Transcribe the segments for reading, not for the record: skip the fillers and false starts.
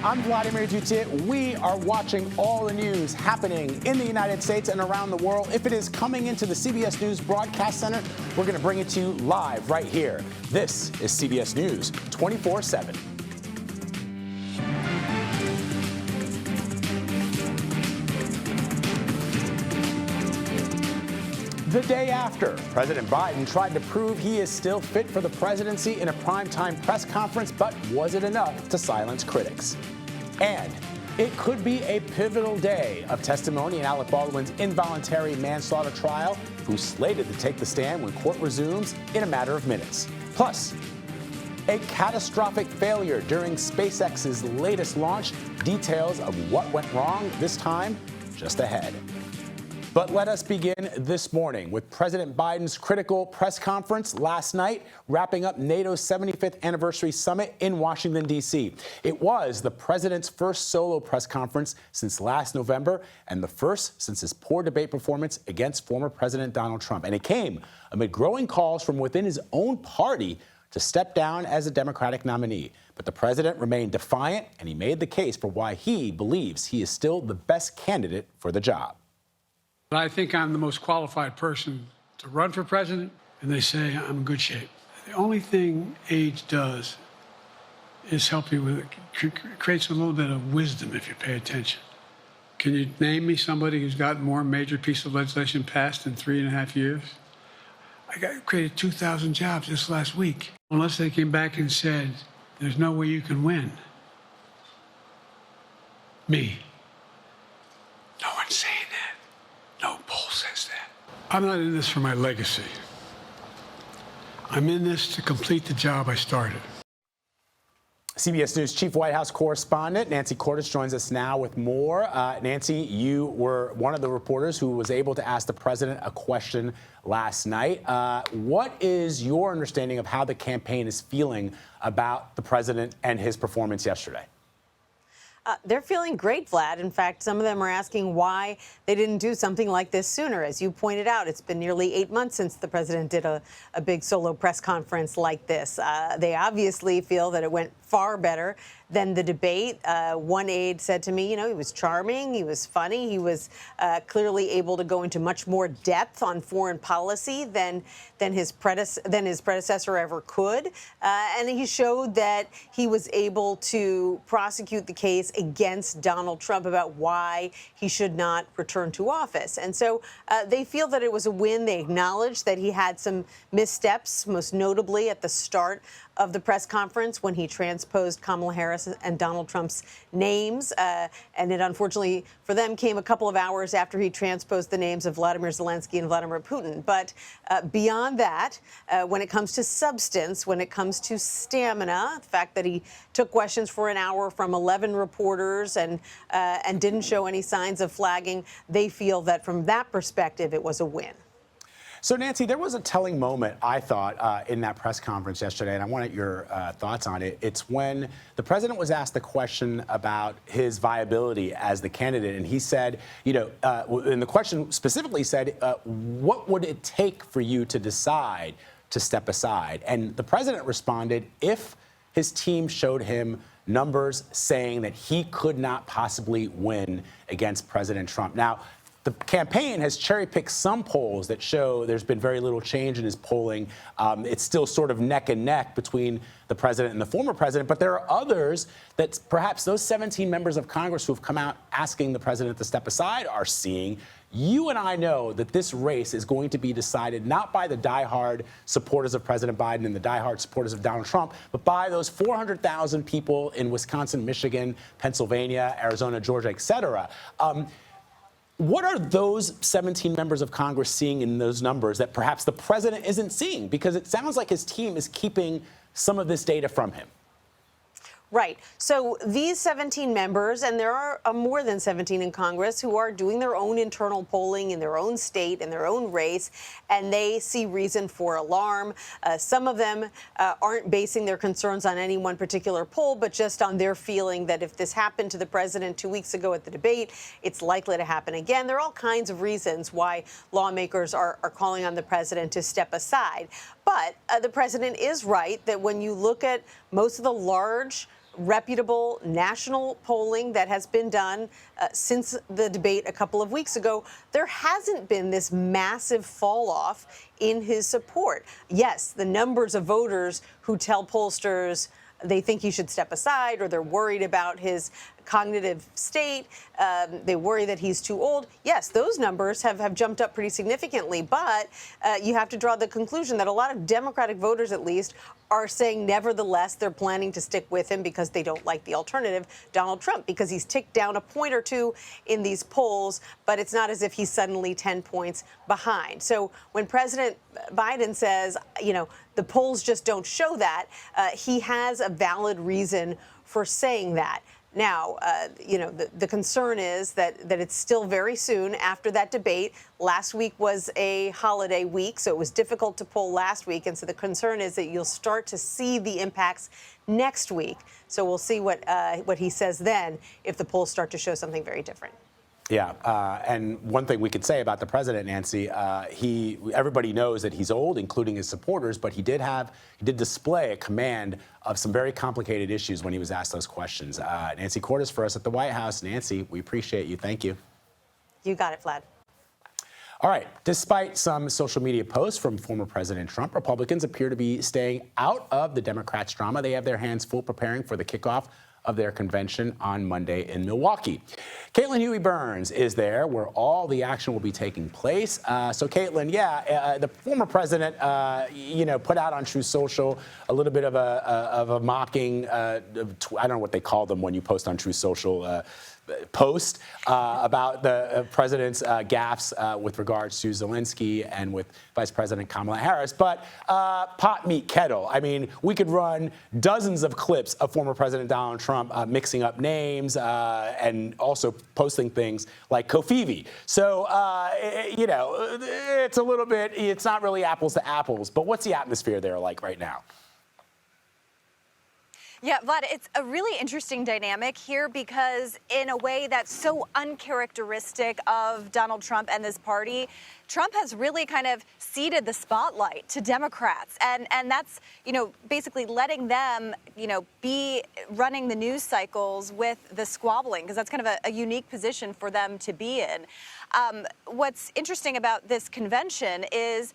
I'm Vladimir Dutit. We are watching all the news happening in the United States and around the world. If it is coming into the CBS News Broadcast Center, we're going to bring it to you live right here. This is CBS News 24/7. The day after, President Biden tried to prove he is still fit for the presidency in a primetime press conference, but was it enough to silence critics? And it could be a pivotal day of testimony in Alec Baldwin's involuntary manslaughter trial, who's slated to take the stand when court resumes in a matter of minutes. Plus, a catastrophic failure during SpaceX's latest launch. Details of what went wrong this time just ahead. But let us begin this morning with President Biden's critical press conference last night, wrapping up NATO's 75th anniversary summit in Washington, D.C. It was the president's first solo press conference since last November and the first since his poor debate performance against former President Donald Trump. And it came amid growing calls from within his own party to step down as a Democratic nominee. But the president remained defiant, and he made the case for why he believes he is still the best candidate for the job. I think I'm the most qualified person to run for president, and they say I'm in good shape. The only thing age does is help you with it, creates a little bit of wisdom if you pay attention. Can you name me somebody who's gotten more major piece of legislation passed in 3.5 years? I created 2,000 jobs just last week. Unless they came back and said, there's no way you can win. Me. No one's saying that. No poll says that. I'm not in this for my legacy. I'm in this to complete the job I started. CBS News Chief White House correspondent Nancy Cordes joins us now with more. Nancy, you were one of the reporters who was able to ask the president a question last night. What is your understanding of how the campaign is feeling about the president and his performance yesterday? They're feeling great, Vlad. In fact, some of them are asking why they didn't do something like this sooner. As you pointed out, it's been nearly 8 months since the president did a big solo press conference like this. They obviously feel that it went far better than the debate. One aide said to me, he was charming, he was funny, he was clearly able to go into much more depth on foreign policy than his predecessor ever could. And he showed that he was able to prosecute the case against Donald Trump about why he should not return to office. And so they feel that it was a win. They acknowledge that he had some missteps, most notably at the start of the press conference when he transposed Kamala Harris and Donald Trump's names. And it unfortunately for them came a couple of hours after he transposed the names of Vladimir Zelensky and Vladimir Putin. But beyond that, when it comes to substance, when it comes to stamina, the fact that he took questions for an hour from 11 reporters and didn't show any signs of flagging, they feel that from that perspective, it was a win. So, Nancy, there was a telling moment, I thought, in that press conference yesterday, and I wanted your thoughts on it. It's when the president was asked the question about his viability as the candidate, and he said, and the question specifically said, what would it take for you to decide to step aside? And the president responded, if his team showed him numbers saying that he could not possibly win against President Trump. Now, the campaign has cherry-picked some polls that show there's been very little change in his polling. It's still sort of neck and neck between the president and the former president. But there are others that perhaps those 17 members of Congress who have come out asking the president to step aside are seeing. You and I know that this race is going to be decided not by the diehard supporters of President Biden and the diehard supporters of Donald Trump, but by those 400,000 people in Wisconsin, Michigan, Pennsylvania, Arizona, Georgia, et cetera. What are those 17 members of Congress seeing in those numbers that perhaps the president isn't seeing? Because it sounds like his team is keeping some of this data from him. Right. So these 17 members, and there are more than 17 in Congress, who are doing their own internal polling in their own state, in their own race, and they see reason for alarm. Some of them aren't basing their concerns on any one particular poll, but just on their feeling that if this happened to the president 2 weeks ago at the debate, it's likely to happen again. There are all kinds of reasons why lawmakers are calling on the president to step aside. But the president is right that when you look at most of the large reputable national polling that has been done since the debate a couple of weeks ago, there hasn't been this massive fall off in his support. Yes, the numbers of voters who tell pollsters they think he should step aside, or they're worried about his cognitive state, they worry that he's too old. Yes, those numbers have jumped up pretty significantly, but you have to draw the conclusion that a lot of Democratic voters, at least, are saying nevertheless they're planning to stick with him because they don't like the alternative, Donald Trump, because he's ticked down a point or two in these polls, but it's not as if he's suddenly 10 points behind. So when President Biden says, you know, the polls just don't show that, he has a valid reason for saying that. Now, you know, the concern is that it's still very soon after that debate. Last week was a holiday week, so it was difficult to poll last week. And so the concern is that you'll start to see the impacts next week. So we'll see what he says then if the polls start to show something very different. Yeah, and one thing we could say about the president, Nancy, everybody knows that he's old, including his supporters, but he did display a command of some very complicated issues when he was asked those questions. Nancy Cordes for us at the White House. Nancy, we appreciate you. Thank you. You got it, Vlad. All right. Despite some social media posts from former President Trump, Republicans appear to be staying out of the Democrats' drama. They have their hands full preparing for the kickoff of their convention on Monday in Milwaukee. Caitlin Huey-Burns is there where all the action will be taking place. So Caitlin, the former president, put out on Truth Social a little bit of a mocking, I don't know what they call them when you post on Truth Social, post about the president's gaffes with regards to Zelensky and with Vice President Kamala Harris. But pot, meet, kettle. I mean, we could run dozens of clips of former President Donald Trump mixing up names and also posting things like Kofivi. So, it's a little bit, it's not really apples to apples. But what's the atmosphere there like right now? Yeah, Vlad, it's a really interesting dynamic here because in a way that's so uncharacteristic of Donald Trump and this party, Trump has really kind of ceded the spotlight to Democrats. And that's, basically letting them, be running the news cycles with the squabbling, because that's kind of a unique position for them to be in. What's interesting about this convention is,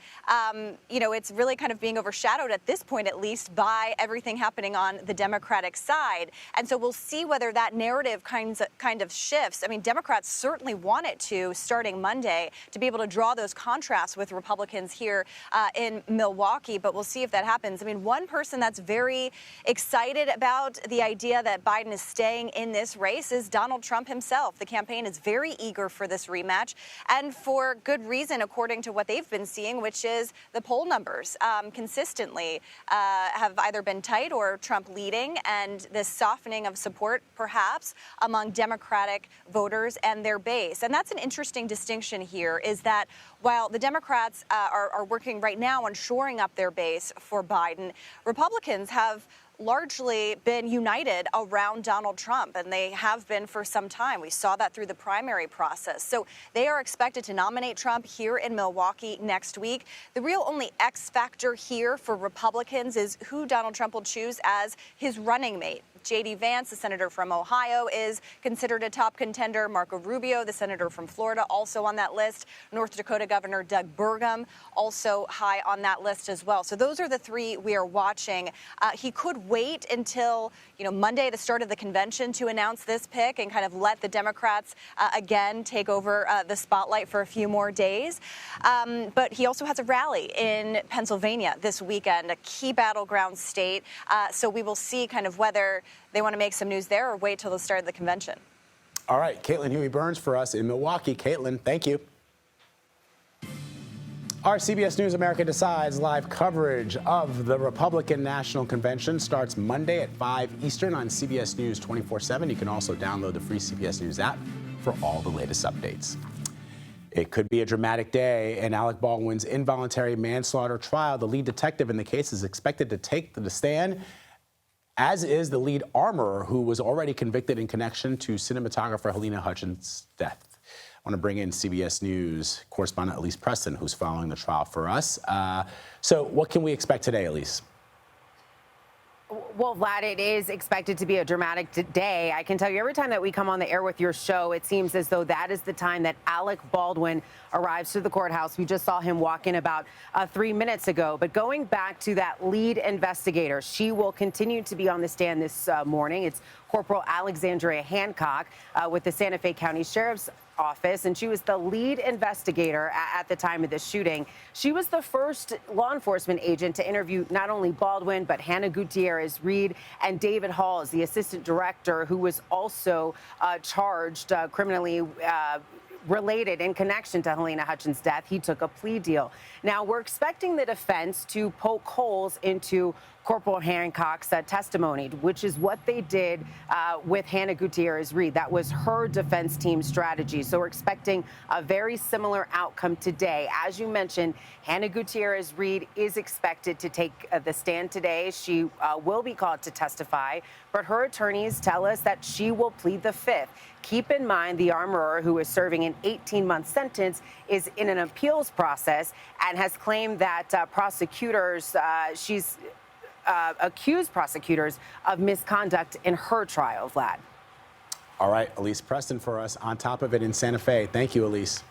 it's really kind of being overshadowed at this point, at least, by everything happening on the Democratic side. And so we'll see whether that narrative kind of shifts. I mean, Democrats certainly want it to, starting Monday, to be able to draw those contrasts with Republicans here in Milwaukee, but we'll see if that happens. I mean, one person that's very excited about the idea that Biden is staying in this race is Donald Trump himself. The campaign is very eager for this rematch, and for good reason, according to what they've been seeing, which is the poll numbers consistently have either been tight or Trump leading, and this softening of support, perhaps, among Democratic voters and their base. And that's an interesting distinction here, is that while the Democrats are working right now on shoring up their base for Biden, Republicans have largely been united around Donald Trump, and they have been for some time. We saw that through the primary process. So they are expected to nominate Trump here in Milwaukee next week. The real only X factor here for Republicans is who Donald Trump will choose as his running mate. J.D. Vance, the senator from Ohio, is considered a top contender. Marco Rubio, the senator from Florida, also on that list. North Dakota Governor Doug Burgum, also high on that list as well. So those are the three we are watching. He could wait until, Monday, the start of the convention, to announce this pick and kind of let the Democrats again take over the spotlight for a few more days. But he also has a rally in Pennsylvania this weekend, a key battleground state. So we will see kind of whether they want to make some news there or wait till the start of the convention. All right, Caitlin Huey-Burns for us in Milwaukee. Caitlin, thank you. Our CBS News America Decides live coverage of the Republican National Convention starts Monday at 5 Eastern on CBS News 24/7. You can also download the free CBS News app for all the latest updates. It could be a dramatic day in Alec Baldwin's involuntary manslaughter trial. The lead detective in the case is expected to take the stand, as is the lead armorer, who was already convicted in connection to cinematographer Helena Hutchins' death. I want to bring in CBS News correspondent Elise Preston, who's following the trial for us. So what can we expect today, Elise? Well, Vlad, it is expected to be a dramatic day. I can tell you every time that we come on the air with your show, it seems as though that is the time that Alec Baldwin arrives to the courthouse. We just saw him walk in about 3 minutes ago. But going back to that lead investigator, she will continue to be on the stand this morning. It's Corporal Alexandria Hancock with the Santa Fe County Sheriff's Office, and she was the lead investigator at the time of the shooting. She was the first law enforcement agent to interview not only Baldwin, but Hannah Gutierrez-Reed and David Hall as the assistant director, who was also charged criminally related in connection to Helena Hutchins' death. He took a plea deal. Now, we're expecting the defense to poke holes into Corporal Hancock's testimony, which is what they did with Hannah Gutierrez-Reed. That was her defense team strategy. So we're expecting a very similar outcome today. As you mentioned, Hannah Gutierrez-Reed is expected to take the stand today. She will be called to testify, but her attorneys tell us that she will plead the fifth. Keep in mind, the armorer, who is serving an 18-month sentence, is in an appeals process and has claimed that prosecutors, she's accused prosecutors of misconduct in her trial, Vlad. All right, Elise Preston for us on top of it in Santa Fe. Thank you, Elise.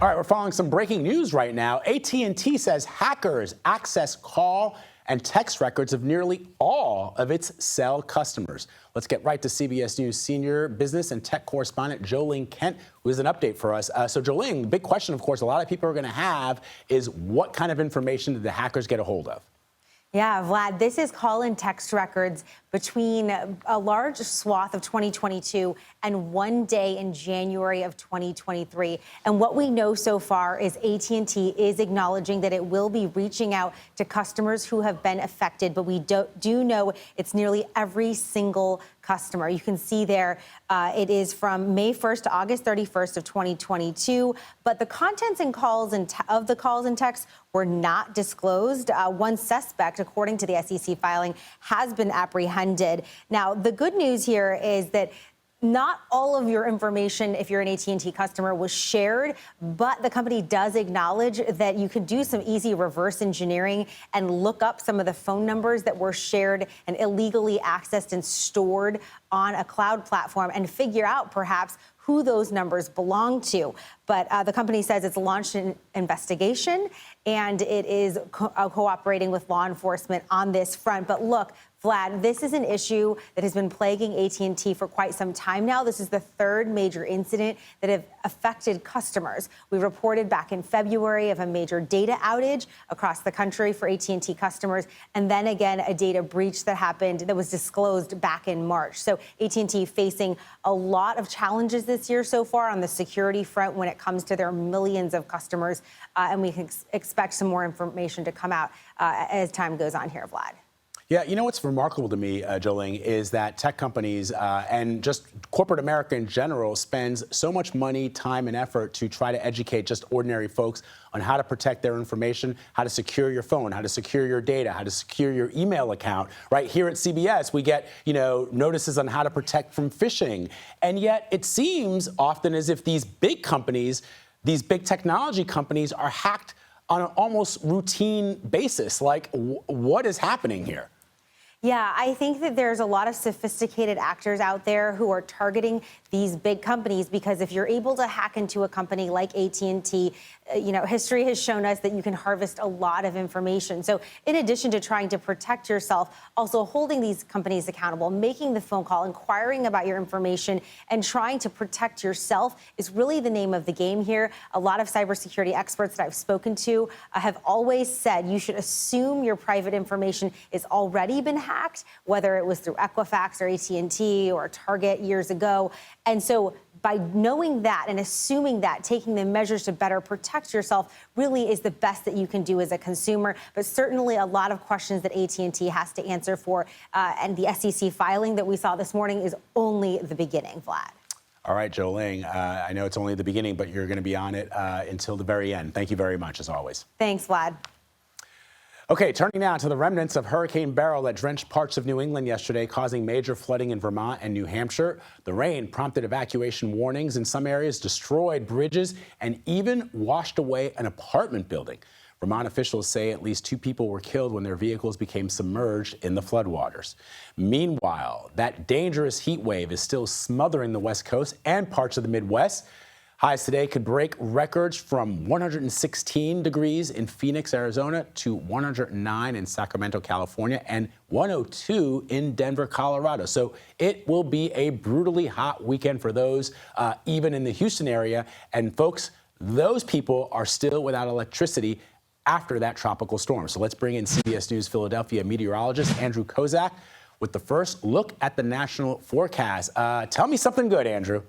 All right, we're following some breaking news right now. AT&T says hackers access call and text records of nearly all of its cell customers. Let's get right to CBS News senior business and tech correspondent Jolene Kent, who has an update for us. So Jolene, the big question, of course, a lot of people are going to have is what kind of information did the hackers get a hold of? Yeah, Vlad, this is call and text records between a large swath of 2022 and one day in January of 2023. And what we know so far is AT&T is acknowledging that it will be reaching out to customers who have been affected, but we do know it's nearly every single customer. You can see there it is from May 1st to August 31st of 2022, but the contents and calls of the calls and texts were not disclosed. One suspect, according to the SEC filing, has been apprehended. Now, the good news here is that not all of your information, if you're an AT&T customer, was shared, but the company does acknowledge that you could do some easy reverse engineering and look up some of the phone numbers that were shared and illegally accessed and stored on a cloud platform and figure out perhaps who those numbers belong to. But the company says it's launched an investigation and it is cooperating with law enforcement on this front. But look, Vlad, this is an issue that has been plaguing AT&T for quite some time now. This is the third major incident that have affected customers. We reported back in February of a major data outage across the country for AT&T customers, and then again a data breach that happened that was disclosed back in March. So AT&T facing a lot of challenges this year so far on the security front when it comes to their millions of customers, and we can expect some more information to come out as time goes on here, Vlad. Yeah, you know what's remarkable to me, Jolene, is that tech companies and just corporate America in general spends so much money, time, and effort to try to educate just ordinary folks on how to protect their information, how to secure your phone, how to secure your data, how to secure your email account. Right here at CBS, we get, notices on how to protect from phishing. And yet it seems often as if these big companies, these big technology companies are hacked on an almost routine basis. Like, what is happening here? Yeah, I think that there's a lot of sophisticated actors out there who are targeting these big companies because if you're able to hack into a company like AT&T, history has shown us that you can harvest a lot of information. So in addition to trying to protect yourself, also holding these companies accountable, making the phone call, inquiring about your information, and trying to protect yourself is really the name of the game here. A lot of cybersecurity experts that I've spoken to have always said you should assume your private information is already been hacked, whether it was through Equifax or AT&T or Target years ago. And so by knowing that and assuming that, taking the measures to better protect yourself really is the best that you can do as a consumer. But certainly a lot of questions that AT&T has to answer for. And the SEC filing that we saw this morning is only the beginning, Vlad. All right, Jolene, I know it's only the beginning, but you're going to be on it until the very end. Thank you very much, as always. Thanks, Vlad. Okay, turning now to the remnants of Hurricane Beryl that drenched parts of New England yesterday, causing major flooding in Vermont and New Hampshire. The rain prompted evacuation warnings in some areas, destroyed bridges, and even washed away an apartment building. Vermont officials say at least 2 people were killed when their vehicles became submerged in the floodwaters. Meanwhile, that dangerous heat wave is still smothering the West Coast and parts of the Midwest. Highs today could break records from 116 degrees in Phoenix, Arizona, to 109 in Sacramento, California, and 102 in Denver, Colorado. So it will be a brutally hot weekend for those even in the Houston area. And folks, those people are still without electricity after that tropical storm. So let's bring in CBS News Philadelphia meteorologist Andrew Kozak with the first look at the national forecast. Tell me something good, Andrew.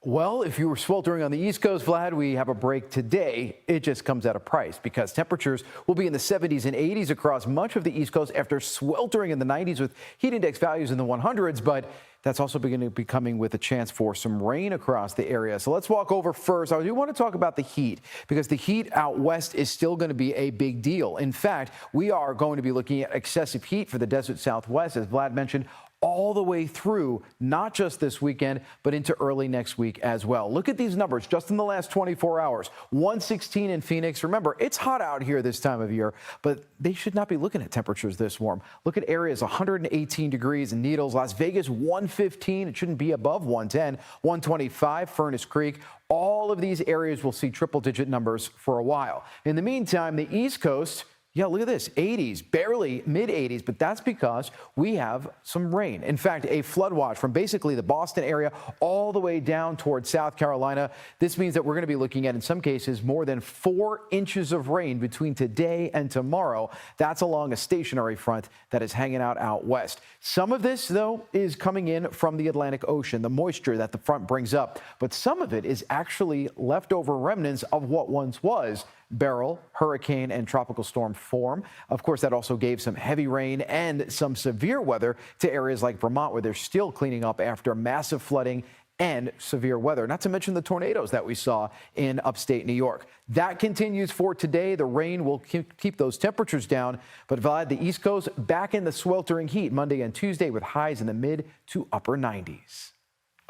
Well, if you were sweltering on the East Coast, Vlad, we have a break today. It just comes at a price because temperatures will be in the 70s and 80s across much of the East Coast after sweltering in the 90s with heat index values in the 100s. But that's also beginning to be coming with a chance for some rain across the area. So let's walk over first. I do want to talk about the heat because the heat out west is still going to be a big deal. In fact, we are going to be looking at excessive heat for the desert Southwest, as Vlad mentioned, all the way through, not just this weekend, but into early next week as well. Look at these numbers just in the last 24 hours. 116 in Phoenix. Remember, it's hot out here this time of year, but they should not be looking at temperatures this warm. Look at areas 118 degrees in Needles. Las Vegas, 115. It shouldn't be above 110. 125, Furnace Creek. All of these areas will see triple-digit numbers for a while. In the meantime, the East Coast, yeah, look at this, 80s, barely mid-80s, but that's because we have some rain. In fact, a flood watch from basically the Boston area all the way down towards South Carolina. This means that we're going to be looking at, in some cases, more than 4 inches of rain between today and tomorrow. That's along a stationary front that is hanging out west. Some of this, though, is coming in from the Atlantic Ocean, the moisture that the front brings up. But some of it is actually leftover remnants of what once was Beryl, hurricane, and tropical storm form. Of course, that also gave some heavy rain and some severe weather to areas like Vermont, where they're still cleaning up after massive flooding and severe weather, not to mention the tornadoes that we saw in upstate New York. That continues for today. The rain will keep those temperatures down. But Vlad, the East Coast back in the sweltering heat Monday and Tuesday with highs in the mid to upper 90s.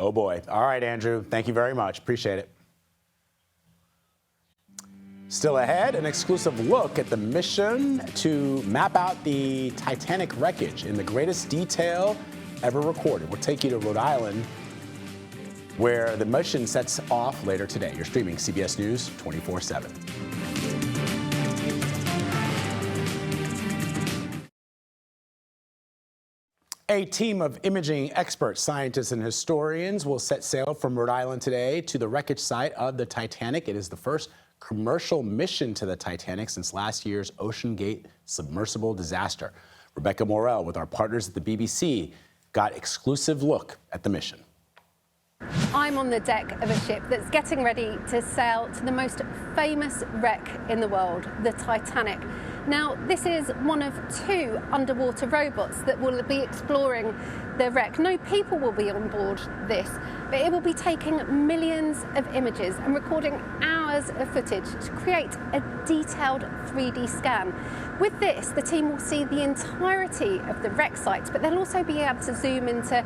Oh, boy. All right, Andrew. Thank you very much. Appreciate it. Still ahead, an exclusive look at the mission to map out the Titanic wreckage in the greatest detail ever recorded. We'll take you to Rhode Island, where the mission sets off later today. You're streaming CBS News 24/7. A team of imaging experts, scientists, and historians will set sail from Rhode Island today to the wreckage site of the Titanic. It is the first commercial mission to the Titanic since last year's Ocean Gate submersible disaster. Rebecca Morell, with our partners at the BBC, got exclusive look at the mission. I'm on the deck of a ship that's getting ready to sail to the most famous wreck in the world, the Titanic. Now, this is one of 2 underwater robots that will be exploring the wreck. No people will be on board this, but it will be taking millions of images and recording hours of footage to create a detailed 3D scan. With this, the team will see the entirety of the wreck site, but they'll also be able to zoom into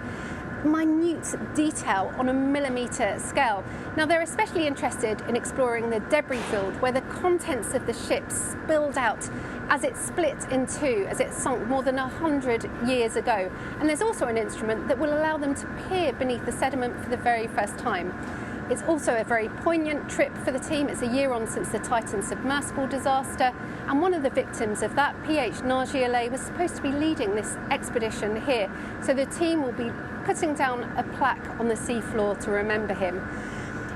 minute detail on a millimetre scale. Now, they're especially interested in exploring the debris field, where the contents of the ship spilled out as it split in 2, as it sunk more than 100 years ago. And there's also an instrument that will allow them to peer beneath the sediment for the very first time. It's also a very poignant trip for the team. It's a year on since the Titan submersible disaster, and one of the victims of that, P.H. Nargiole, was supposed to be leading this expedition here. So the team will be putting down a plaque on the seafloor to remember him.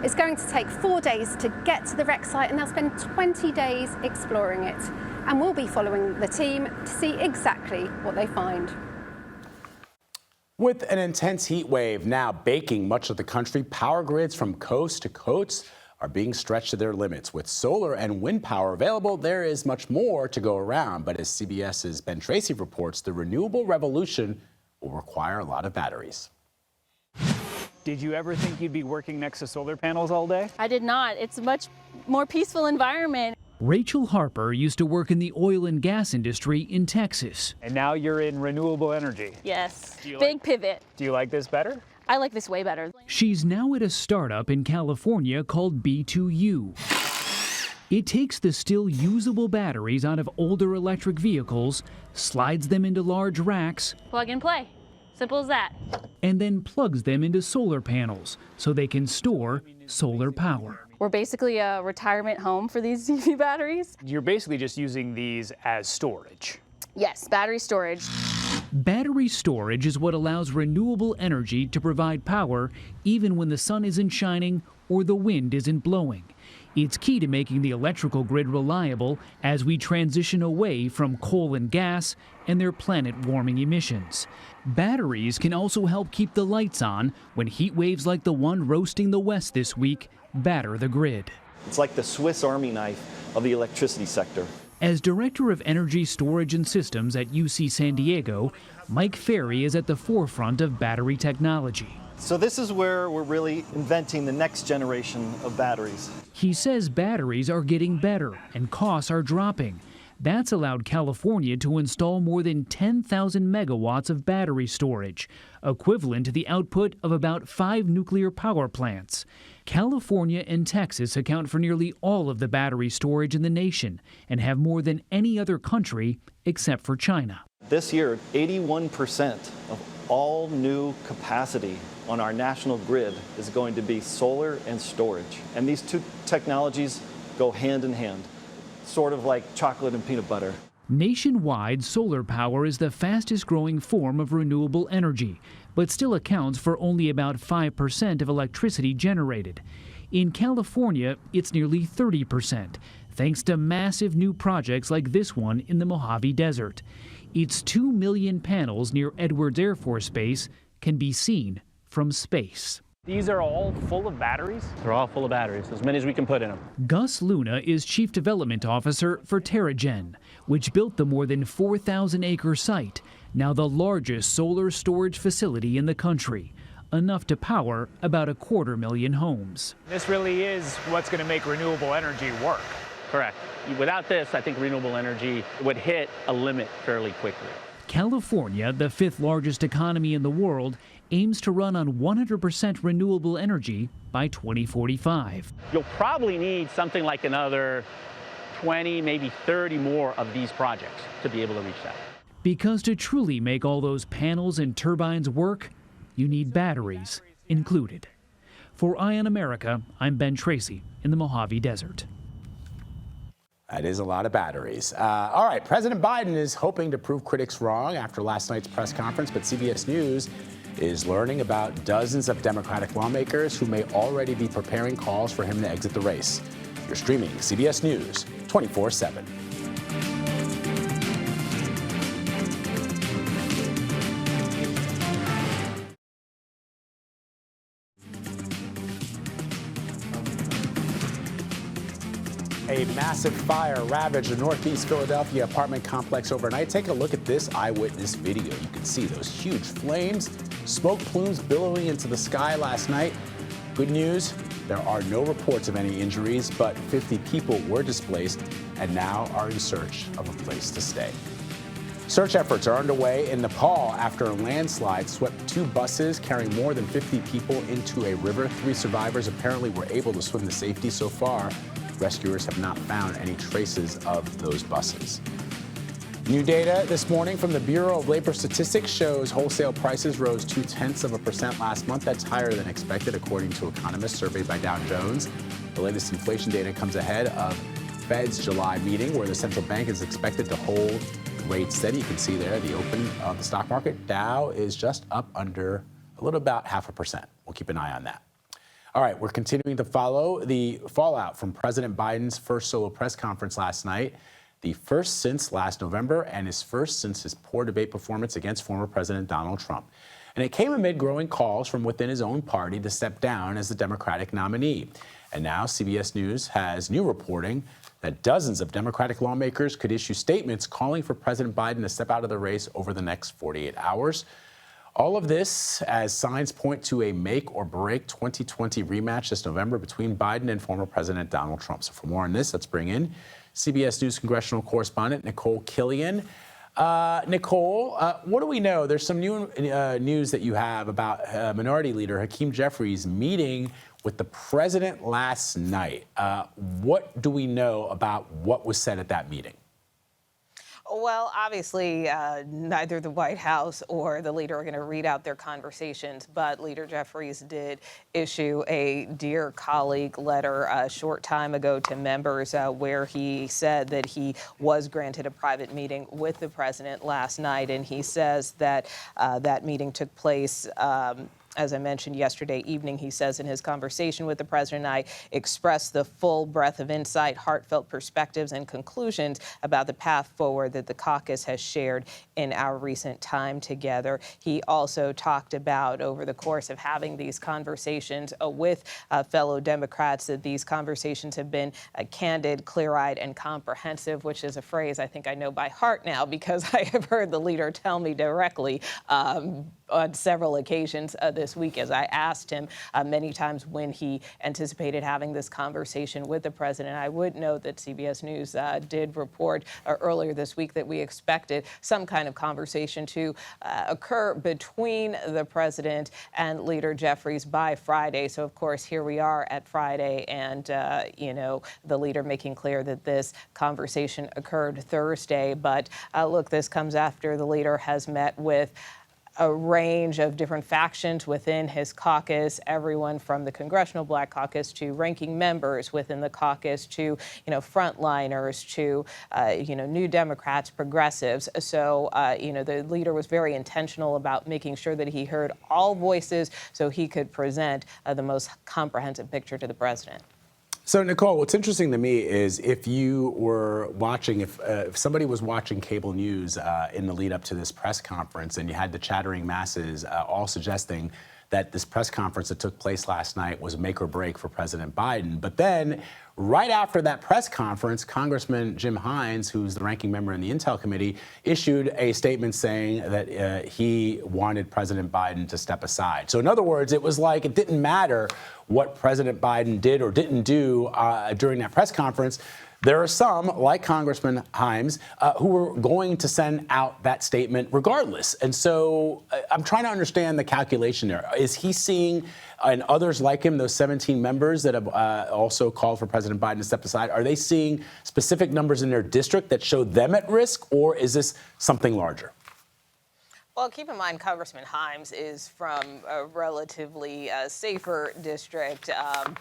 It's going to take 4 days to get to the wreck site, and they'll spend 20 days exploring it. And we'll be following the team to see exactly what they find. With an intense heat wave now baking much of the country, power grids from coast to coast are being stretched to their limits. With solar and wind power available, there is much more to go around. But as CBS's Ben Tracy reports, the renewable revolution will require a lot of batteries. Did you ever think you'd be working next to solar panels all day? I did not. It's a much more peaceful environment. Rachel Harper used to work in the oil and gas industry in Texas. And now you're in renewable energy. Yes, big pivot. Do you like this better? I like this way better. She's now at a startup in California called B2U. It takes the still usable batteries out of older electric vehicles, slides them into large racks, Plug and play. Simple as that. and then plugs them into solar panels so they can store solar power. We're basically a retirement home for these EV batteries. You're basically just using these as storage. Yes, battery storage. Battery storage is what allows renewable energy to provide power even when the sun isn't shining or the wind isn't blowing. It's key to making the electrical grid reliable as we transition away from coal and gas and their planet-warming emissions. Batteries can also help keep the lights on when heat waves like the one roasting the West this week batter the grid. It's like the Swiss Army knife of the electricity sector. As Director of Energy Storage and Systems at UC San Diego, Mike Ferry is at the forefront of battery technology. So this is where we're really inventing the next generation of batteries. He says batteries are getting better and costs are dropping. That's allowed California to install more than 10,000 megawatts of battery storage, equivalent to the output of about 5 nuclear power plants. California and Texas account for nearly all of the battery storage in the nation and have more than any other country except for China. This year, 81% of all new capacity on our national grid is going to be solar and storage. And these two technologies go hand in hand, sort of like chocolate and peanut butter. Nationwide, solar power is the fastest growing form of renewable energy, but still accounts for only about 5% of electricity generated. In California, it's nearly 30%, thanks to massive new projects like this one in the Mojave Desert. Its 2 million panels near Edwards Air Force Base can be seen from space. These are all full of batteries? They're all full of batteries, as many as we can put in them. Gus Luna is Chief Development Officer for TerraGen, which built the more than 4,000-acre site, now the largest solar storage facility in the country, enough to power about 250,000 homes. This really is what's going to make renewable energy work. Correct. Without this, I think renewable energy would hit a limit fairly quickly. California, the 5th largest economy in the world, aims to run on 100% renewable energy by 2045. You'll probably need something like another 20, maybe 30 more of these projects to be able to reach that. Because to truly make all those panels and turbines work, you need batteries included. For Eye on America, I'm Ben Tracy in the Mojave Desert. That is a lot of batteries. All right, President Biden is hoping to prove critics wrong after last night's press conference, but CBS News is learning about dozens of Democratic lawmakers who may already be preparing calls for him to exit the race. You're streaming CBS News 24/7. A massive fire ravaged a northeast Philadelphia apartment complex overnight. Take a look at this eyewitness video. You can see those huge flames, smoke plumes billowing into the sky last night. Good news, there are no reports of any injuries, but 50 people were displaced and now are in search of a place to stay. Search efforts are underway in Nepal after a landslide swept 2 buses carrying more than 50 people into a river. 3 survivors apparently were able to swim to safety so far. Rescuers have not found any traces of those buses. New data this morning from the Bureau of Labor Statistics shows wholesale prices rose 0.2% last month. That's higher than expected, according to economists surveyed by Dow Jones. The latest inflation data comes ahead of Fed's July meeting, where the central bank is expected to hold rates steady. You can see there the open of the stock market. Dow is just up under a little about 0.5%. We'll keep an eye on that. All right, we're continuing to follow the fallout from President Biden's first solo press conference last night, the first since last November and his first since his poor debate performance against former President Donald Trump. And it came amid growing calls from within his own party to step down as the Democratic nominee. And now CBS News has new reporting that dozens of Democratic lawmakers could issue statements calling for President Biden to step out of the race over the next 48 hours. All of this as signs point to a make or break 2020 rematch this November between Biden and former President Donald Trump. So for more on this, let's bring in CBS News congressional correspondent Nicole Killian. Nicole, what do we know? There's some new news that you have about Minority Leader Hakeem Jeffries meeting with the president last night. What do we know about what was said at that meeting? Well, obviously, neither the White House or the leader are going to read out their conversations, but Leader Jeffries did issue a Dear Colleague letter a short time ago to members where he said that he was granted a private meeting with the president last night, and he says that that meeting took place as I mentioned yesterday evening. He says in his conversation with the president, I expressed the full breadth of insight, heartfelt perspectives, and conclusions about the path forward that the caucus has shared in our recent time together. He also talked about, over the course of having these conversations with fellow Democrats, that these conversations have been candid, clear-eyed, and comprehensive, which is a phrase I think I know by heart now because I have heard the leader tell me directly on several occasions this week as I asked him many times when he anticipated having this conversation with the president. I would note that CBS News did report earlier this week that we expected some kind of conversation to occur between the president and Leader Jeffries by Friday. So, of course, here we are at Friday and, the leader making clear that this conversation occurred Thursday. But look, this comes after the leader has met with a range of different factions within his caucus, everyone from the Congressional Black Caucus to ranking members within the caucus to, frontliners to, New Democrats, progressives. So, the leader was very intentional about making sure that he heard all voices so he could present the most comprehensive picture to the president. So, Nicole, what's interesting to me is if you were watching, if somebody was watching cable news in the lead up to this press conference and you had the chattering masses all suggesting that this press conference that took place last night was make or break for President Biden. But then right after that press conference, Congressman Jim Hines, who's the ranking member in the Intel Committee, issued a statement saying that he wanted President Biden to step aside. So in other words, it was like it didn't matter what President Biden did or didn't do during that press conference. There are some, like Congressman Hines, who were going to send out that statement regardless. And so I'm trying to understand the calculation there. Is he seeing, and others like him, those 17 members that have also called for President Biden to step aside, are they seeing specific numbers in their district that show them at risk, or is this something larger? Well, keep in mind, Congressman Hines is from a relatively safer district,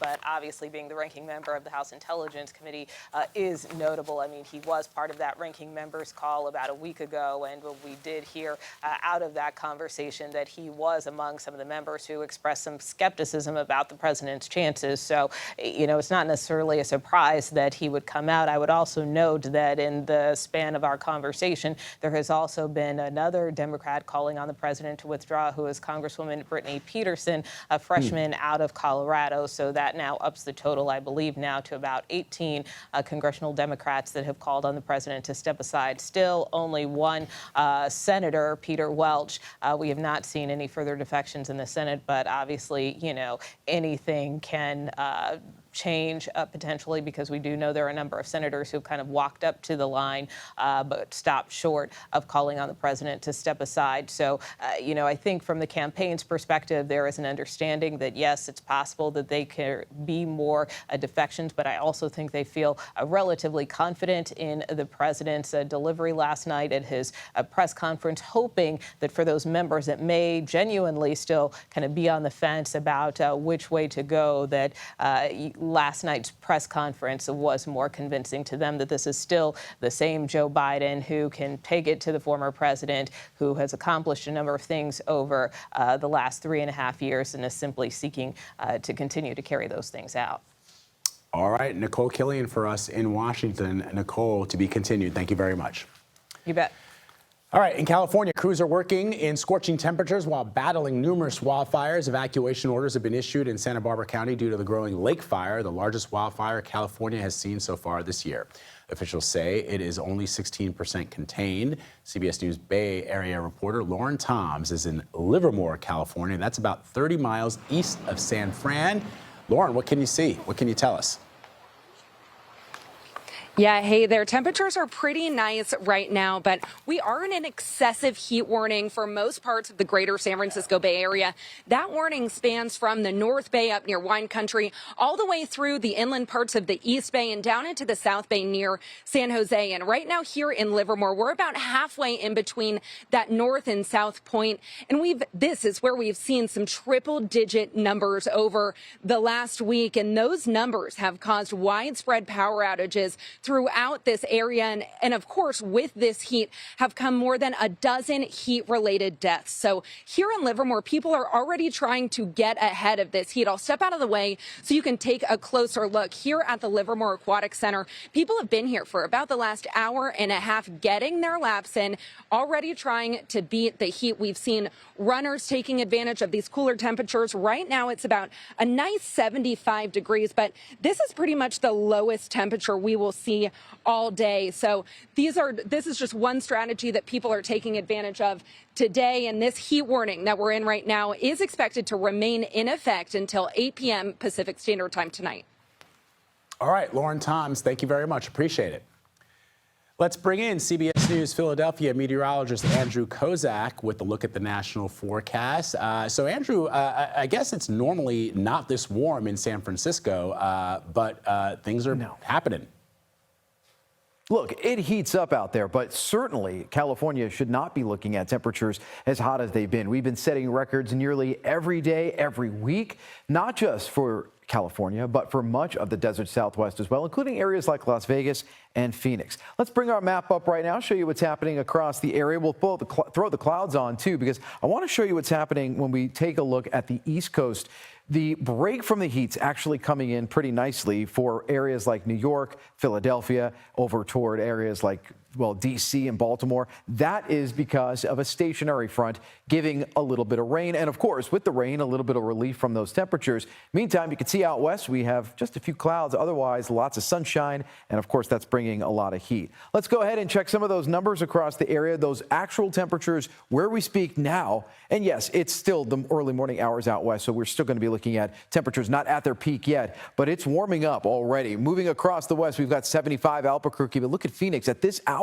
but obviously being the ranking member of the House Intelligence Committee is notable. I mean, he was part of that ranking member's call about a week ago, and we did hear out of that conversation that he was among some of the members who expressed some skepticism about the president's chances. So, it's not necessarily a surprise that he would come out. I would also note that in the span of our conversation, there has also been another Democrat calling on the president to withdraw, who is Congresswoman Brittany Peterson, a freshman out of Colorado. So that now ups the total, I believe, now to about 18 congressional Democrats that have called on the president to step aside. Still only one senator, Peter Welch. We have not seen any further defections in the Senate, but obviously, anything can change potentially, because we do know there are a number of senators who've kind of walked up to the line but stopped short of calling on the president to step aside. So, I think from the campaign's perspective, there is an understanding that, yes, it's possible that they can be more defections, but I also think they feel relatively confident in the president's delivery last night at his press conference, hoping that for those members that may genuinely still kind of be on the fence about which way to go, that last night's press conference was more convincing to them that this is still the same Joe Biden who can take it to the former president, who has accomplished a number of things over the last 3.5 years and is simply seeking to continue to carry those things out. All right, Nicole Killian for us in Washington. Nicole, to be continued. Thank you very much. You bet. All right, in California, crews are working in scorching temperatures while battling numerous wildfires. Evacuation orders have been issued in Santa Barbara County due to the growing lake fire, the largest wildfire California has seen so far this year. Officials say it is only 16% contained. CBS News Bay Area reporter Lauren Toms is in Livermore, California. That's about 30 miles east of San Fran. Lauren, what can you see? What can you tell us? Yeah, hey there. Temperatures are pretty nice right now, but we are in an excessive heat warning for most parts of the greater San Francisco Bay Area. That warning spans from the North Bay up near Wine Country all the way through the inland parts of the East Bay and down into the South Bay near San Jose. And right now here in Livermore, we're about halfway in between that North and South Point. And this is where we've seen some triple-digit numbers over the last week. And those numbers have caused widespread power outages throughout this area. And of course, with this heat have come more than a dozen heat-related deaths. So here in Livermore, people are already trying to get ahead of this heat. I'll step out of the way so you can take a closer look. Here at the Livermore Aquatic Center, people have been here for about the last hour and a half getting their laps in, already trying to beat the heat. We've seen runners taking advantage of these cooler temperatures. Right now, it's about a nice 75 degrees, but this is pretty much the lowest temperature we will see all day. So this is just one strategy that people are taking advantage of today. And this heat warning that we're in right now is expected to remain in effect until 8 p.m. Pacific Standard Time tonight. All right, Lauren Toms, thank you very much. Appreciate it. Let's bring in CBS News Philadelphia meteorologist Andrew Kozak with a look at the national forecast. So, Andrew, I guess it's normally not this warm in San Francisco, but things are happening. Look, it heats up out there, but certainly California should not be looking at temperatures as hot as they've been. We've been setting records nearly every day, every week, not just for California, but for much of the desert Southwest as well, including areas like Las Vegas and Phoenix. Let's bring our map up right now, show you what's happening across the area. We'll throw the clouds on, too, because I want to show you what's happening when we take a look at the East Coast. The break from the heat's actually coming in pretty nicely for areas like New York, Philadelphia, over toward areas like, well, D.C. and Baltimore. That is because of a stationary front giving a little bit of rain. And, of course, with the rain, a little bit of relief from those temperatures. Meantime, you can see out west we have just a few clouds. Otherwise, lots of sunshine. And, of course, that's bringing a lot of heat. Let's go ahead and check some of those numbers across the area, those actual temperatures where we speak now. And, yes, it's still the early morning hours out west, so we're still going to be looking at temperatures not at their peak yet, but it's warming up already. Moving across the west, we've got 75 Albuquerque, but look at Phoenix at this hour.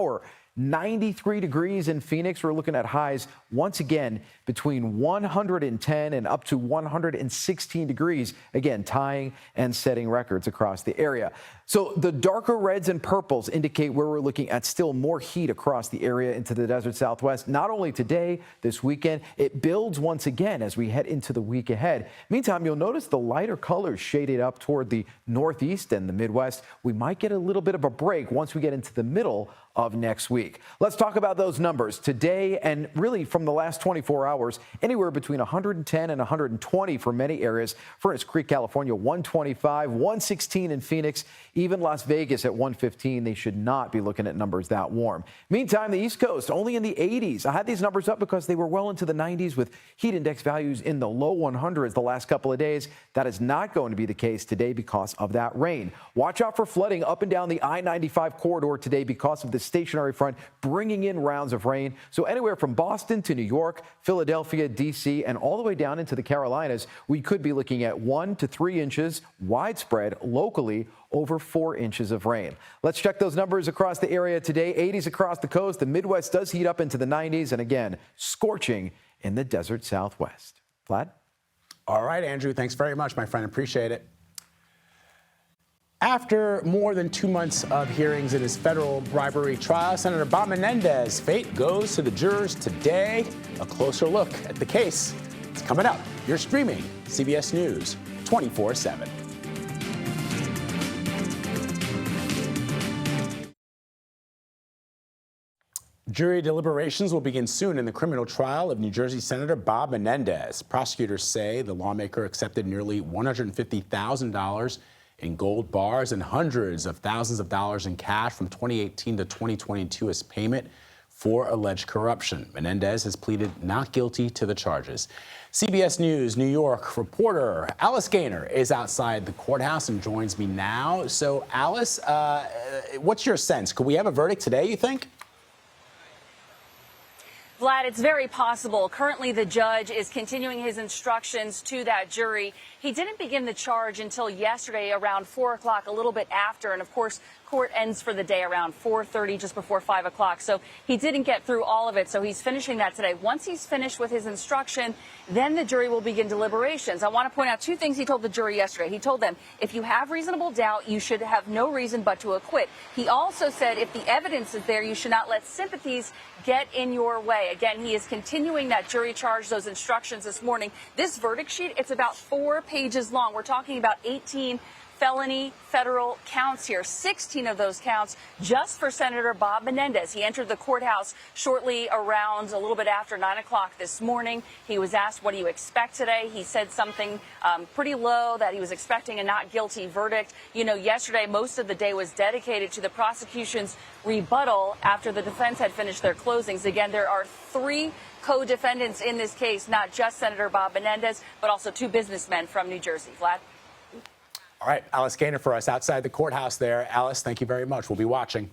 93 degrees in Phoenix. We're looking at highs once again between 110 and up to 116 degrees. Again, tying and setting records across the area. So the darker reds and purples indicate where we're looking at still more heat across the area into the desert Southwest. Not only today, this weekend, it builds once again as we head into the week ahead. Meantime, you'll notice the lighter colors shaded up toward the Northeast and the Midwest. We might get a little bit of a break once we get into the middle of next week. Let's talk about those numbers today and really from the last 24 hours, anywhere between 110 and 120 for many areas. Furnace Creek, California, 125, 116 in Phoenix, even Las Vegas at 115. They should not be looking at numbers that warm. Meantime, the East Coast only in the 80s. I had these numbers up because they were well into the 90s with heat index values in the low 100s the last couple of days. That is not going to be the case today because of that rain. Watch out for flooding up and down the I-95 corridor today because of the stationary front bringing in rounds of rain. So anywhere from Boston to New York, Philadelphia, D.C., and all the way down into the Carolinas, we could be looking at 1 to 3 inches widespread locally, over 4 inches of rain. Let's check those numbers across the area today. 80s across the coast. The Midwest does heat up into the 90s. And again, scorching in the desert Southwest. Vlad? All right, Andrew. Thanks very much, my friend. Appreciate it. After more than 2 months of hearings in his federal bribery trial, Senator Bob Menendez's fate goes to the jurors today. A closer look at the case. It's coming up. You're streaming CBS News 24/7. Jury deliberations will begin soon in the criminal trial of New Jersey Senator Bob Menendez. Prosecutors say the lawmaker accepted nearly $150,000 in gold bars and hundreds of thousands of dollars in cash from 2018 to 2022 as payment for alleged corruption. Menendez has pleaded not guilty to the charges. CBS News New York reporter Alice Gaynor is outside the courthouse and joins me now. So, Alice, what's your sense? Could we have a verdict today, you think? Vlad, it's very possible. Currently, the judge is continuing his instructions to that jury. He didn't begin the charge until yesterday around 4 o'clock, a little bit after. And of course, court ends for the day around 4:30, just before 5 o'clock. So he didn't get through all of it. So he's finishing that today. Once he's finished with his instruction, then the jury will begin deliberations. I want to point out two things he told the jury yesterday. He told them, if you have reasonable doubt, you should have no reason but to acquit. He also said if the evidence is there, you should not let sympathies get in your way. Again, he is continuing that jury charge, those instructions this morning. This verdict sheet, it's about 4 pages long. We're talking about 18 felony federal counts here, 16 of those counts just for Senator Bob Menendez. He entered the courthouse shortly around a little bit after 9 o'clock this morning. He was asked, what do you expect today? He said something pretty low, that he was expecting a not guilty verdict. You know, yesterday, most of the day was dedicated to the prosecution's rebuttal after the defense had finished their closings. Again, there are 3 co-defendants in this case, not just Senator Bob Menendez, but also 2 businessmen from New Jersey. Vlad? All right, Alice Gaynor for us outside the courthouse there. Alice, thank you very much. We'll be watching.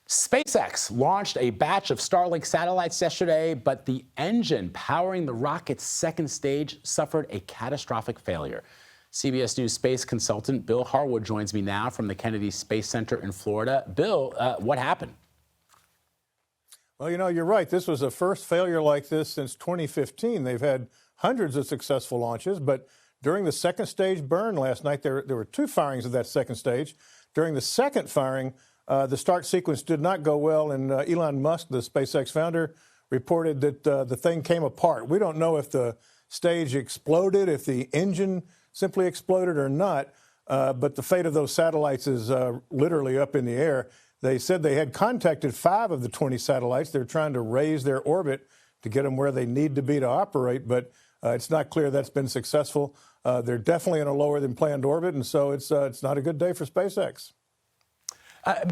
SpaceX launched a batch of Starlink satellites yesterday, but the engine powering the rocket's second stage suffered a catastrophic failure. CBS News space consultant Bill Harwood joins me now from the Kennedy Space Center in Florida. Bill, what happened? Well, you know, you're right. This was the first failure like this since 2015. They've had hundreds of successful launches, but during the second stage burn last night, there were 2 firings of that second stage. During the second firing, the start sequence did not go well, and Elon Musk, the SpaceX founder, reported that the thing came apart. We don't know if the stage exploded, if the engine simply exploded or not, but the fate of those satellites is literally up in the air. They said they had contacted 5 of the 20 satellites. They're trying to raise their orbit to get them where they need to be to operate, but it's not clear that's been successful. They're definitely in a lower than planned orbit, and so it's not a good day for SpaceX.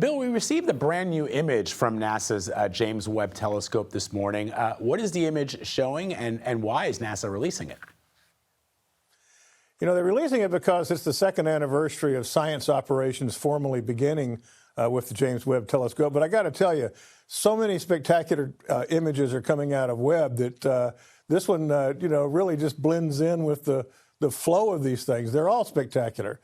Bill, we received a brand new image from NASA's James Webb Telescope this morning. What is the image showing, and why is NASA releasing it? You know, they're releasing it because it's the 2nd anniversary of science operations formally beginning with the James Webb Telescope. But I got to tell you, so many spectacular images are coming out of Webb that this one, you know, really just blends in with the flow of these things. They're all spectacular.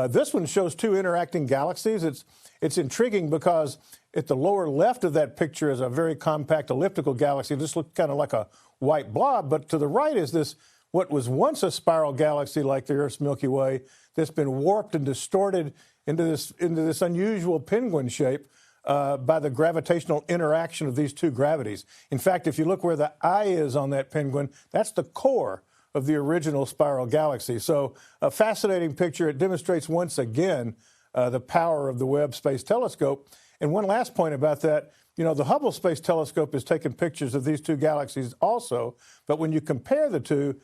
This one shows 2 interacting galaxies. It's intriguing because at the lower left of that picture is a very compact elliptical galaxy. This looks kind of like a white blob, but to the right is this, what was once a spiral galaxy like the Earth's Milky Way, that's been warped and distorted into this unusual penguin shape by the gravitational interaction of these 2 gravities. In fact, if you look where the eye is on that penguin, that's the core of the original spiral galaxy. So a fascinating picture. It demonstrates once again the power of the Webb Space Telescope. And one last point about that, you know, the Hubble Space Telescope has taken pictures of these 2 galaxies also, but when you compare the 2,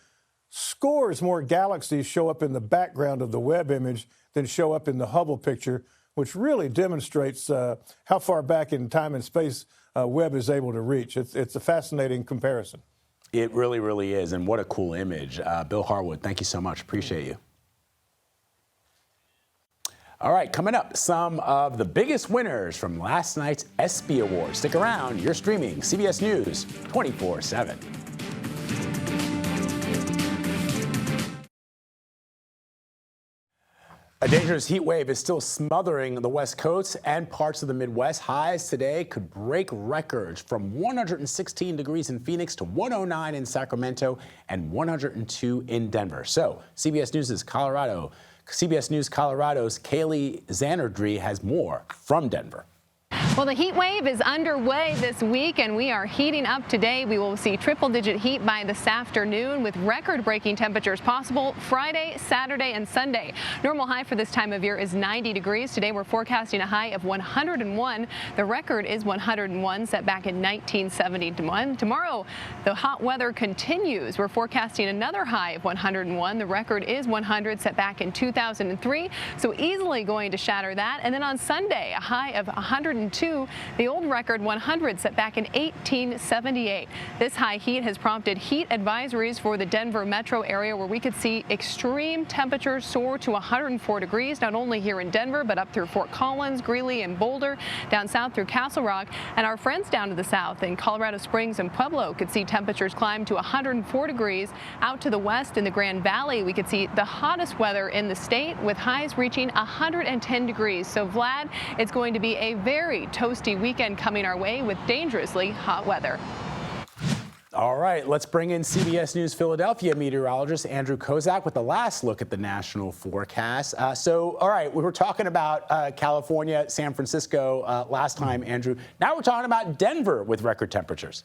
scores more galaxies show up in the background of the Webb image than show up in the Hubble picture, which really demonstrates how far back in time and space Webb is able to reach. It's a fascinating comparison. It really, really is, and what a cool image. Bill Harwood, thank you so much. Appreciate you. All right, coming up, some of the biggest winners from last night's ESPY Awards. Stick around. You're streaming CBS News 24/7. A dangerous heat wave is still smothering the West Coast and parts of the Midwest. Highs today could break records from 116 degrees in Phoenix to 109 in Sacramento and 102 in Denver. So CBS News Colorado's Kaylee Zanardry has more from Denver. Well, the heat wave is underway this week, and we are heating up today. We will see triple-digit heat by this afternoon with record-breaking temperatures possible Friday, Saturday, and Sunday. Normal high for this time of year is 90 degrees. Today, we're forecasting a high of 101. The record is 101, set back in 1971. Tomorrow, the hot weather continues. We're forecasting another high of 101. The record is 100, set back in 2003, so easily going to shatter that. And then on Sunday, a high of 102. to the old record 100 set back in 1878. This high heat has prompted heat advisories for the Denver metro area, where we could see extreme temperatures soar to 104 degrees, not only here in Denver, but up through Fort Collins, Greeley, and Boulder, down south through Castle Rock. And our friends down to the south in Colorado Springs and Pueblo could see temperatures climb to 104 degrees. Out to the west in the Grand Valley, we could see the hottest weather in the state, with highs reaching 110 degrees. So, Vlad, it's going to be a very toasty weekend coming our way with dangerously hot weather. All right, let's bring in CBS News Philadelphia meteorologist Andrew Kozak with the last look at the national forecast. All right, we were talking about California, San Francisco last time, Andrew. Now we're talking about Denver with record temperatures.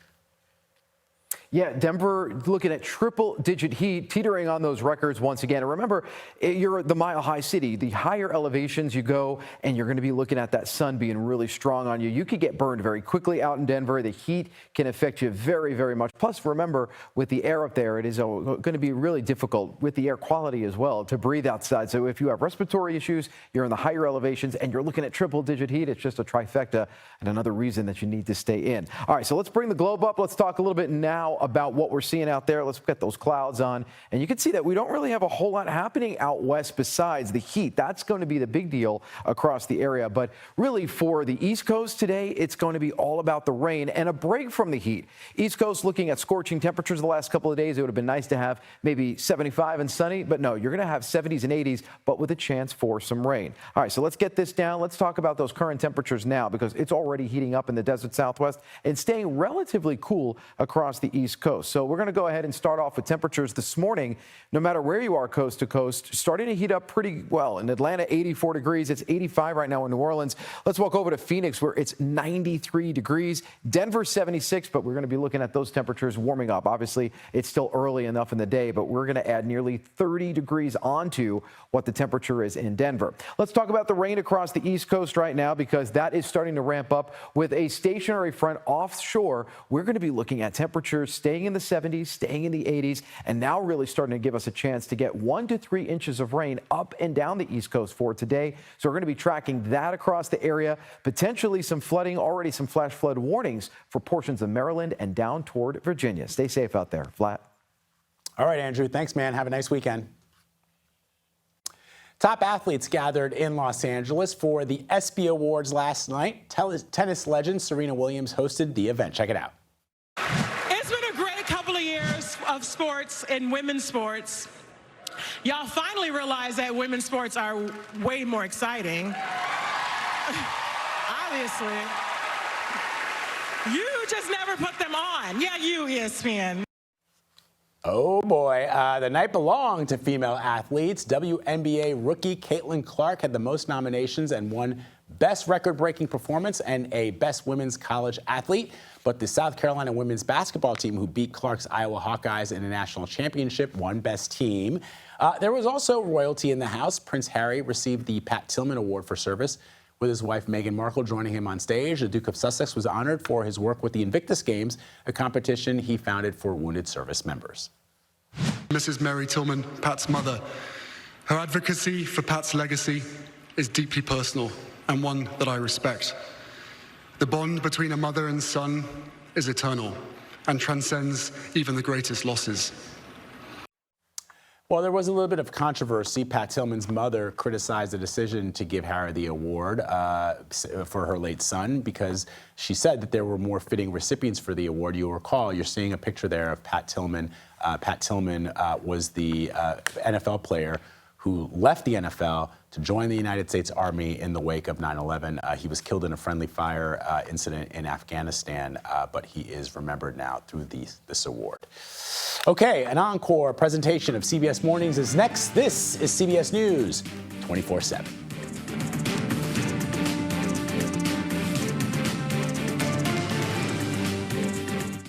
Yeah, Denver looking at triple-digit heat, teetering on those records once again. And remember, you're the mile-high city. The higher elevations you go, and you're going to be looking at that sun being really strong on you. You could get burned very quickly out in Denver. The heat can affect you very, very much. Plus, remember, with the air up there, it is going to be really difficult with the air quality as well to breathe outside. So if you have respiratory issues, you're in the higher elevations, and you're looking at triple-digit heat, it's just a trifecta and another reason that you need to stay in. All right, so let's bring the globe up. Let's talk a little bit now about what we're seeing out there. Let's get those clouds on. And you can see that we don't really have a whole lot happening out west besides the heat. That's going to be the big deal across the area. But really for the East Coast today, it's going to be all about the rain and a break from the heat. East Coast looking at scorching temperatures the last couple of days. It would have been nice to have maybe 75 and sunny, but no, you're going to have 70s and 80s, but with a chance for some rain. All right, so let's get this down. Let's talk about those current temperatures now, because it's already heating up in the desert Southwest and staying relatively cool across the East Coast. So we're going to go ahead and start off with temperatures this morning, no matter where you are coast to coast, starting to heat up pretty well. In Atlanta, 84 degrees. It's 85 right now in New Orleans. Let's walk over to Phoenix, where it's 93 degrees. Denver, 76, but we're going to be looking at those temperatures warming up. Obviously, it's still early enough in the day, but we're going to add nearly 30 degrees onto what the temperature is in Denver. Let's talk about the rain across the East Coast right now, because that is starting to ramp up with a stationary front offshore. We're going to be looking at temperatures staying in the 70s, staying in the 80s, and now really starting to give us a chance to get 1 to 3 inches of rain up and down the East Coast for today. So we're going to be tracking that across the area, potentially some flooding, already some flash flood warnings for portions of Maryland and down toward Virginia. Stay safe out there. Flat. All right, Andrew. Thanks, man. Have a nice weekend. Top athletes gathered in Los Angeles for the ESPY Awards last night. Tennis legend Serena Williams hosted the event. Check it out. It's been a great couple of years of sports and women's sports. Y'all finally realize that women's sports are way more exciting. Obviously. You just never put them on. Yeah, you, ESPN. Oh, boy. The night belonged to female athletes. WNBA rookie Caitlin Clark had the most nominations and won Best Record-Breaking Performance and a Best Women's College Athlete. But the South Carolina women's basketball team, who beat Clark's Iowa Hawkeyes in a national championship, won Best Team. There was also royalty in the house. Prince Harry received the Pat Tillman Award for service, with his wife Meghan Markle joining him on stage. The Duke of Sussex was honored for his work with the Invictus Games, a competition he founded for wounded service members. Mrs. Mary Tillman, Pat's mother. Her advocacy for Pat's legacy is deeply personal and one that I respect. The bond between a mother and son is eternal and transcends even the greatest losses. Well, there was a little bit of controversy. Pat Tillman's mother criticized the decision to give Harry the award for her late son, because she said that there were more fitting recipients for the award. You'll recall, you're seeing a picture there of Pat Tillman. Pat Tillman was the NFL player who left the NFL to join the United States Army in the wake of 9/11. He was killed in a friendly fire incident in Afghanistan, but he is remembered now through this award. Okay, an encore presentation of CBS Mornings is next. This is CBS News 24/7.